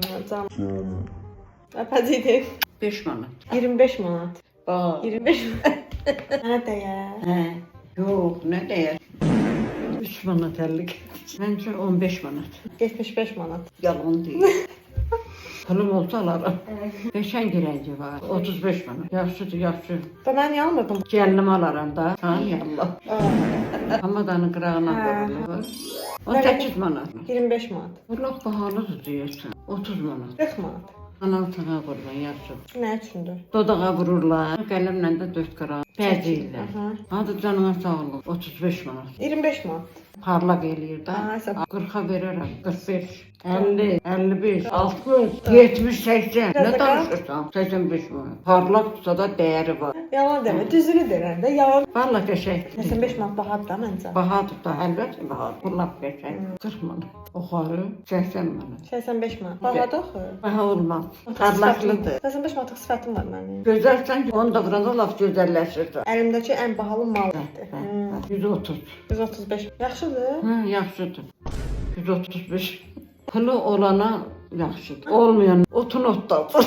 Can. Əpəcidir. 5 manat. 25 manat. Bax. 25 manat. Mənə dəyər. Hə. Yox, nə deyər? 3 manat 50. Məncə 15 manat. 75 manat. Yalan deyil. Pulum olsa alaram. Beşən girənci var. 35 manat. Yaxşıdır, yaxşı. Və mən niyə almırdım? Gəlinim alaram da. Ha, yallah. Hamadanın qırağına qoyulur. 18 manat. 25 manat. Bunlar bahalıdır deyirsən. 30 manat. 40 manat. Anam sana qurban, yaxşıdır. Nə üçündür? Dodağa vururlar. Qələmlə də 4 qıram. Bəzirlər. Aha. Hadi canına sağlıq. 35 manat. 25 manat. Parlaq eləyir də. Aha, sən- 40-a verərəm. 45, 50, 55, 60, 70, 80. Nə danışırsan? 85 manat. Parlaqdırsa da dəyəri var. Yalan demə, düzünü deyirəm də, yalan. Valla qəşəngdir. 85 manat bahadır da məncə. Bahadır da, əlbəttə bahadır. Bu lap qəşəng. 40 manat. Oxarı 80 manat. 85 manat. Bahadır axı. Baha olmaz. Parlaqlıdır. 85 manatlıq sifətim var mənim. Gözəlsən ki, onu da qıranda laf gözəlləşir. Əlimdəki ən bahalı maldır. 130. 135. Yaxşıdır. Hı, yaxşıdır. 135. Pulu olana yaxşıdır. Olmayan otun otdadır.